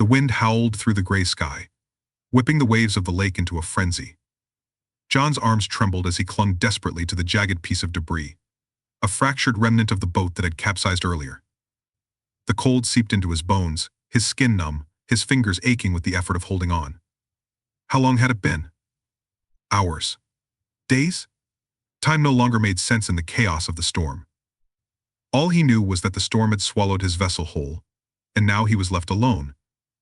The wind howled through the gray sky, whipping the waves of the lake into a frenzy. John's arms trembled as he clung desperately to the jagged piece of debris, a fractured remnant of the boat that had capsized earlier. The cold seeped into his bones, his skin numb, his fingers aching with the effort of holding on. How long had it been? Hours? Days? Time no longer made sense in the chaos of the storm. All he knew was that the storm had swallowed his vessel whole, and now he was left alone,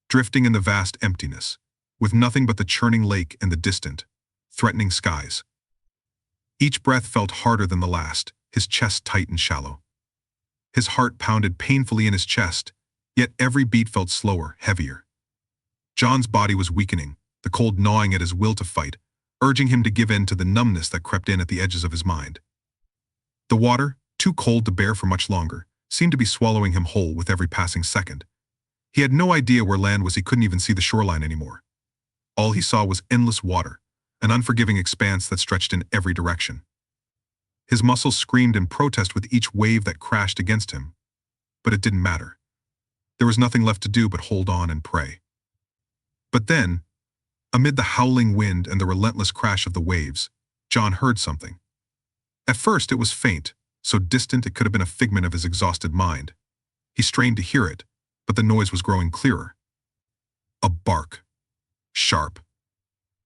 drifting in the vast emptiness, with nothing but the churning lake and the distant, threatening skies. Each breath felt harder than the last, his chest tight and shallow. His heart pounded painfully in his chest, yet every beat felt slower, heavier. John's body was weakening, the cold gnawing at his will to fight, urging him to give in to the numbness that crept in at the edges of his mind. The water, too cold to bear for much longer, seemed to be swallowing him whole with every passing second. He had no idea where land was. He couldn't even see the shoreline anymore. All he saw was endless water, an unforgiving expanse that stretched in every direction. His muscles screamed in protest with each wave that crashed against him, but it didn't matter. There was nothing left to do but hold on and pray. But then, amid the howling wind and the relentless crash of the waves, John heard something. At first it was faint, so distant it could have been a figment of his exhausted mind. He strained to hear it, but the noise was growing clearer. A bark. Sharp.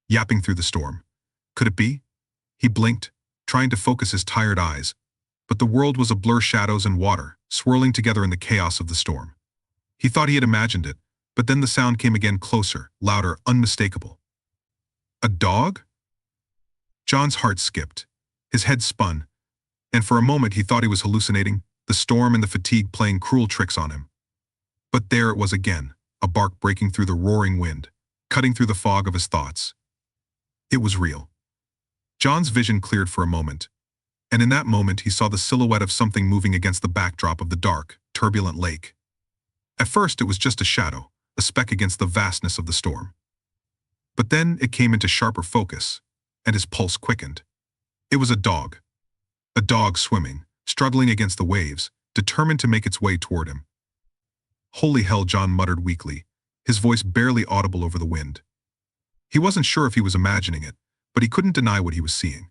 Yapping through the storm. Could it be? He blinked, trying to focus his tired eyes, but the world was a blur, shadows and water, swirling together in the chaos of the storm. He thought he had imagined it, but then the sound came again, closer, louder, unmistakable. A dog? John's heart skipped. His head spun, and for a moment he thought he was hallucinating, the storm and the fatigue playing cruel tricks on him. But there it was again, a bark breaking through the roaring wind, cutting through the fog of his thoughts. It was real. John's vision cleared for a moment, and in that moment he saw the silhouette of something moving against the backdrop of the dark, turbulent lake. At first it was just a shadow, a speck against the vastness of the storm. But then it came into sharper focus, and his pulse quickened. It was a dog. A dog swimming, struggling against the waves, determined to make its way toward him. Holy hell, John muttered weakly, his voice barely audible over the wind. He wasn't sure if he was imagining it, but he couldn't deny what he was seeing.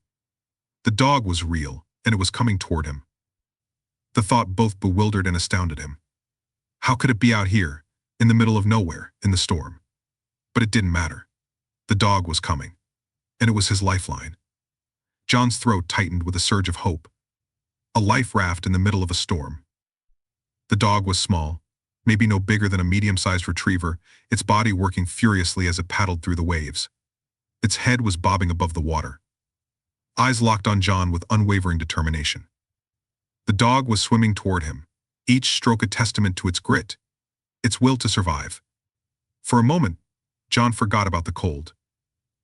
The dog was real, and it was coming toward him. The thought both bewildered and astounded him. How could it be out here, in the middle of nowhere, in the storm? But it didn't matter. The dog was coming, and it was his lifeline. John's throat tightened with a surge of hope. A life raft in the middle of a storm. The dog was small, maybe no bigger than a medium-sized retriever, its body working furiously as it paddled through the waves. Its head was bobbing above the water. Eyes locked on John with unwavering determination. The dog was swimming toward him, each stroke a testament to its grit, its will to survive. For a moment, John forgot about the cold.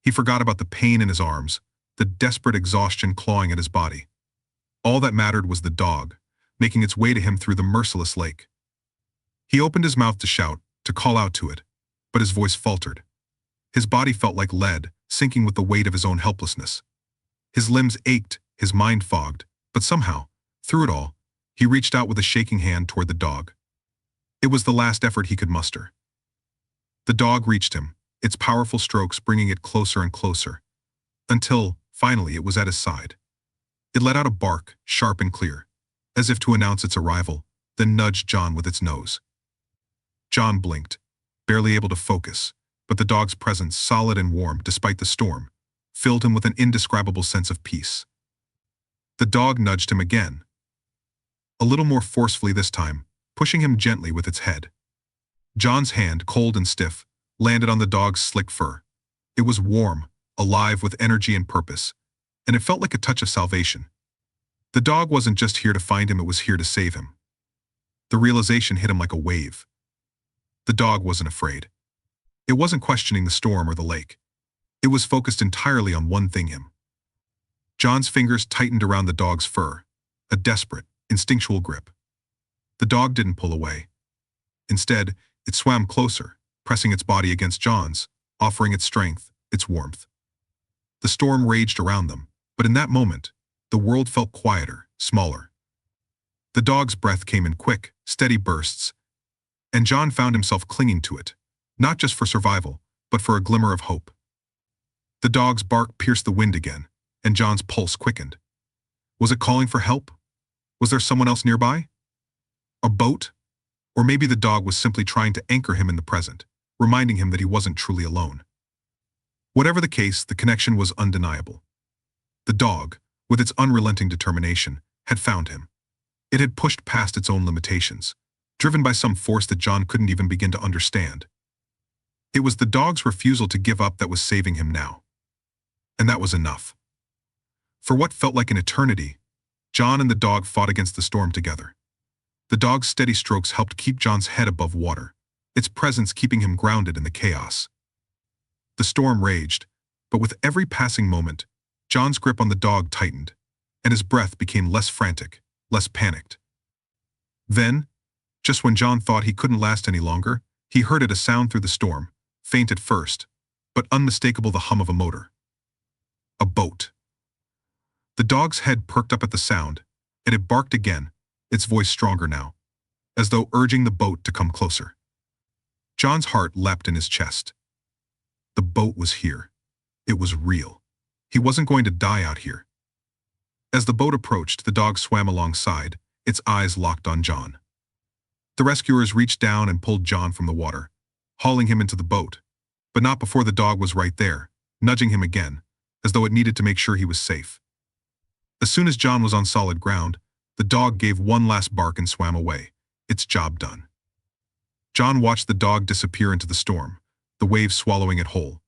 He forgot about the pain in his arms, the desperate exhaustion clawing at his body. All that mattered was the dog, making its way to him through the merciless lake. He opened his mouth to shout, to call out to it, but his voice faltered. His body felt like lead, sinking with the weight of his own helplessness. His limbs ached, his mind fogged, but somehow, through it all, he reached out with a shaking hand toward the dog. It was the last effort he could muster. The dog reached him, its powerful strokes bringing it closer and closer, until, finally, it was at his side. It let out a bark, sharp and clear, as if to announce its arrival, then nudged John with its nose. John blinked, barely able to focus, but the dog's presence, solid and warm despite the storm, filled him with an indescribable sense of peace. The dog nudged him again, a little more forcefully this time, pushing him gently with its head. John's hand, cold and stiff, landed on the dog's slick fur. It was warm, alive with energy and purpose, and it felt like a touch of salvation. The dog wasn't just here to find him, it was here to save him. The realization hit him like a wave. The dog wasn't afraid. It wasn't questioning the storm or the lake. It was focused entirely on one thing: him. John's fingers tightened around the dog's fur, a desperate, instinctual grip. The dog didn't pull away. Instead, it swam closer, pressing its body against John's, offering its strength, its warmth. The storm raged around them, but in that moment, the world felt quieter, smaller. The dog's breath came in quick, steady bursts, and John found himself clinging to it, not just for survival, but for a glimmer of hope. The dog's bark pierced the wind again, and John's pulse quickened. Was it calling for help? Was there someone else nearby? A boat? Or maybe the dog was simply trying to anchor him in the present, reminding him that he wasn't truly alone. Whatever the case, the connection was undeniable. The dog, with its unrelenting determination, had found him. It had pushed past its own limitations, driven by some force that John couldn't even begin to understand. It was the dog's refusal to give up that was saving him now. And that was enough. For what felt like an eternity, John and the dog fought against the storm together. The dog's steady strokes helped keep John's head above water, its presence keeping him grounded in the chaos. The storm raged, but with every passing moment, John's grip on the dog tightened, and his breath became less frantic, less panicked. Then, just when John thought he couldn't last any longer, he heard a sound through the storm, faint at first, but unmistakable, the hum of a motor. A boat. The dog's head perked up at the sound, and it barked again, its voice stronger now, as though urging the boat to come closer. John's heart leapt in his chest. The boat was here. It was real. He wasn't going to die out here. As the boat approached, the dog swam alongside, its eyes locked on John. The rescuers reached down and pulled John from the water, hauling him into the boat, but not before the dog was right there, nudging him again, as though it needed to make sure he was safe. As soon as John was on solid ground, the dog gave one last bark and swam away, its job done. John watched the dog disappear into the storm, the waves swallowing it whole,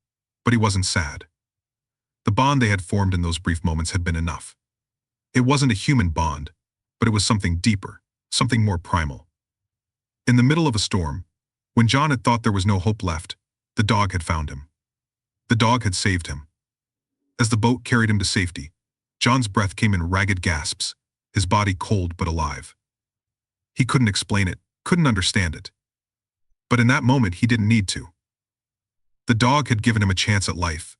but he wasn't sad. The bond they had formed in those brief moments had been enough. It wasn't a human bond, but it was something deeper, something more primal. In the middle of a storm, when John had thought there was no hope left, the dog had found him. The dog had saved him. As the boat carried him to safety, John's breath came in ragged gasps, his body cold but alive. He couldn't explain it, couldn't understand it. But in that moment, he didn't need to. The dog had given him a chance at life,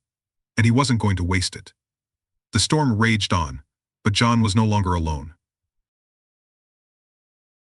and he wasn't going to waste it. The storm raged on, but John was no longer alone.